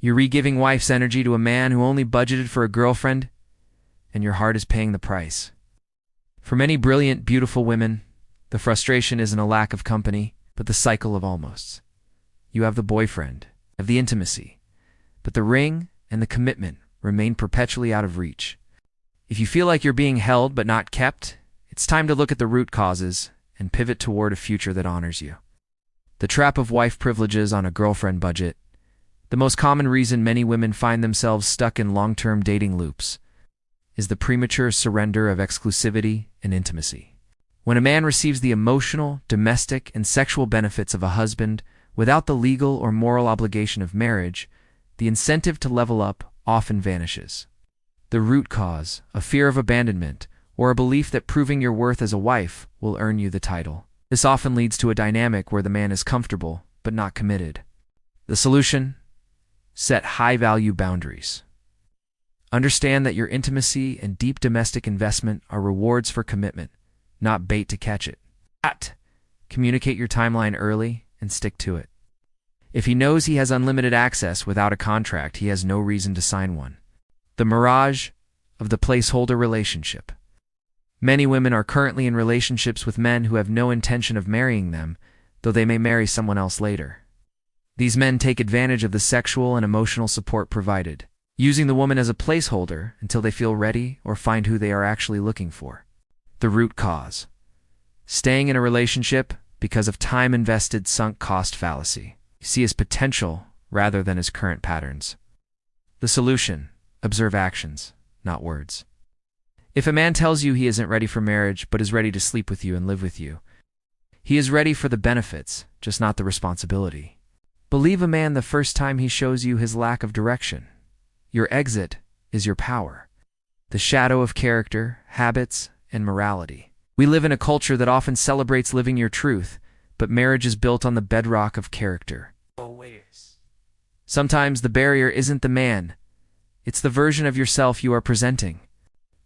You're re-giving wife's energy to a man who only budgeted for a girlfriend, and your heart is paying the price. For many brilliant, beautiful women, the frustration isn't a lack of company, but the cycle of almosts. You have the boyfriend, have the intimacy, but the ring and the commitment remain perpetually out of reach. If you feel like you're being held but not kept, it's time to look at the root causes and pivot toward a future that honors you. The trap of wife privileges on a girlfriend budget. The most common reason many women find themselves stuck in long-term dating loops is the premature surrender of exclusivity and intimacy. When a man receives the emotional, domestic, and sexual benefits of a husband without the legal or moral obligation of marriage, the incentive to level up often vanishes. The root cause, a fear of abandonment, or a belief that proving your worth as a wife will earn you the title. This often leads to a dynamic where the man is comfortable but not committed. The solution? Set high-value boundaries. Understand that your intimacy and deep domestic investment are rewards for commitment, not bait to catch it. Communicate your timeline early and stick to it. If he knows he has unlimited access without a contract, he has no reason to sign one. The mirage of the placeholder relationship. Many women are currently in relationships with men who have no intention of marrying them, though they may marry someone else later. These men take advantage of the sexual and emotional support provided, using the woman as a placeholder until they feel ready or find who they are actually looking for. The root cause. Staying in a relationship because of time invested sunk cost fallacy. You see his potential rather than his current patterns. The solution. Observe actions, not words. If a man tells you he isn't ready for marriage but is ready to sleep with you and live with you, he is ready for the benefits, just not the responsibility. Believe a man the first time he shows you his lack of direction. Your exit is your power. The shadow of character, habits, and morality. We live in a culture that often celebrates living your truth, but marriage is built on the bedrock of character. Always. Sometimes the barrier isn't the man. It's the version of yourself you are presenting.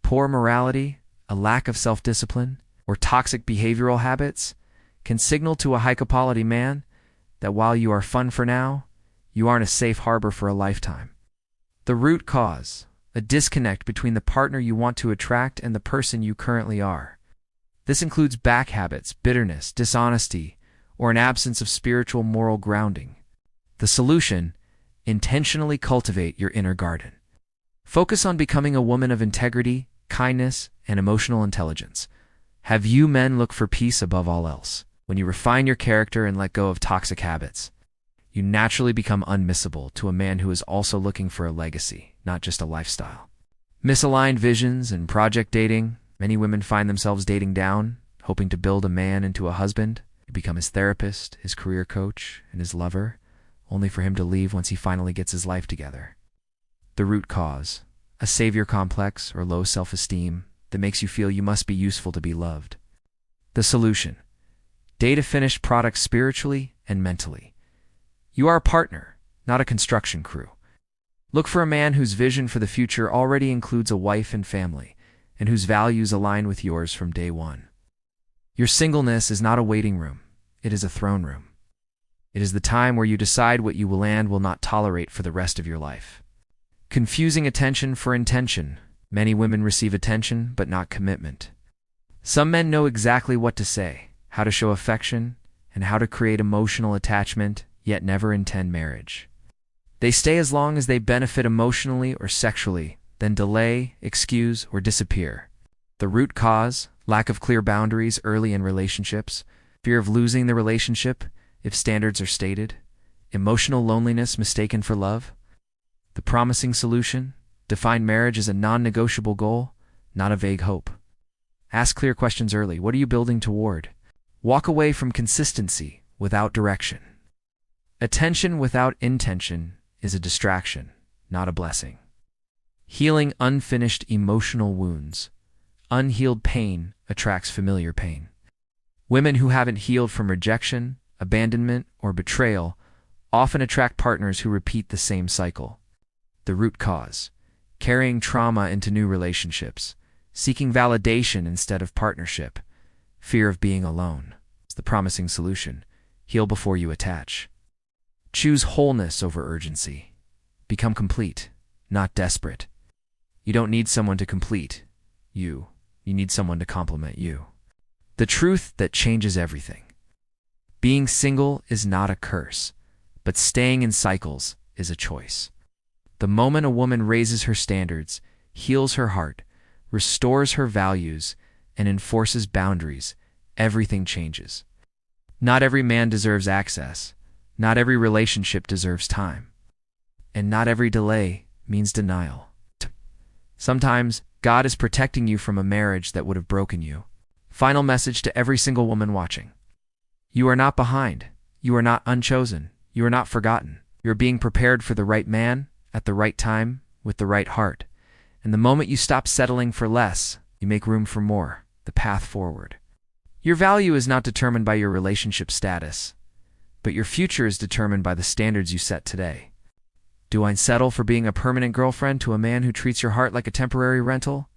Poor morality, a lack of self-discipline, or toxic behavioral habits can signal to a high-quality man that while you are fun for now, you aren't a safe harbor for a lifetime. The root cause, a disconnect between the partner you want to attract and the person you currently are. This includes back habits, bitterness, dishonesty, or an absence of spiritual moral grounding. The solution: intentionally cultivate your inner garden. Focus on becoming a woman of integrity, kindness, and emotional intelligence. Have you men look for peace above all else. When you refine your character and let go of toxic habits, you naturally become unmissable to a man who is also looking for a legacy, not just a lifestyle. Misaligned visions and project dating. Many women find themselves dating down, hoping to build a man into a husband. You become his therapist, his career coach, and his lover, only for him to leave once he finally gets his life together. The root cause, a savior complex or low self-esteem that makes you feel you must be useful to be loved. The solution: date a finished product spiritually and mentally. You are a partner, not a construction crew. Look for a man whose vision for the future already includes a wife and family, and whose values align with yours from day one. Your singleness is not a waiting room, it is a throne room. It is the time where you decide what you will and will not tolerate for the rest of your life. Confusing attention for intention. Many women receive attention, but not commitment. Some men know exactly what to say, how to show affection, and how to create emotional attachment, yet never intend marriage. They stay as long as they benefit emotionally or sexually, then delay, excuse, or disappear. The root cause: lack of clear boundaries early in relationships, fear of losing the relationship if standards are stated, emotional loneliness mistaken for love. The promising solution: define marriage as a non-negotiable goal, not a vague hope. Ask clear questions early. What are you building toward? Walk away from consistency without direction. Attention without intention is a distraction, not a blessing. Healing unfinished emotional wounds. Unhealed pain attracts familiar pain. Women who haven't healed from rejection, abandonment, or betrayal often attract partners who repeat the same cycle. The root cause: carrying trauma into new relationships, seeking validation instead of partnership, fear of being alone. It's the promising solution: heal before you attach. Choose wholeness over urgency. Become complete, not desperate. You don't need someone to complete you. You need someone to complement you. The truth that changes everything. Being single is not a curse, but staying in cycles is a choice. The moment a woman raises her standards, heals her heart, restores her values, and enforces boundaries, everything changes. Not every man deserves access. Not every relationship deserves time. And not every delay means denial. Sometimes, God is protecting you from a marriage that would have broken you. Final message to every single woman watching. You are not behind. You are not unchosen. You are not forgotten. You are being prepared for the right man, at the right time, with the right heart. And the moment you stop settling for less, you make room for more, the path forward. Your value is not determined by your relationship status, but your future is determined by the standards you set today. Do I settle for being a permanent girlfriend to a man who treats your heart like a temporary rental?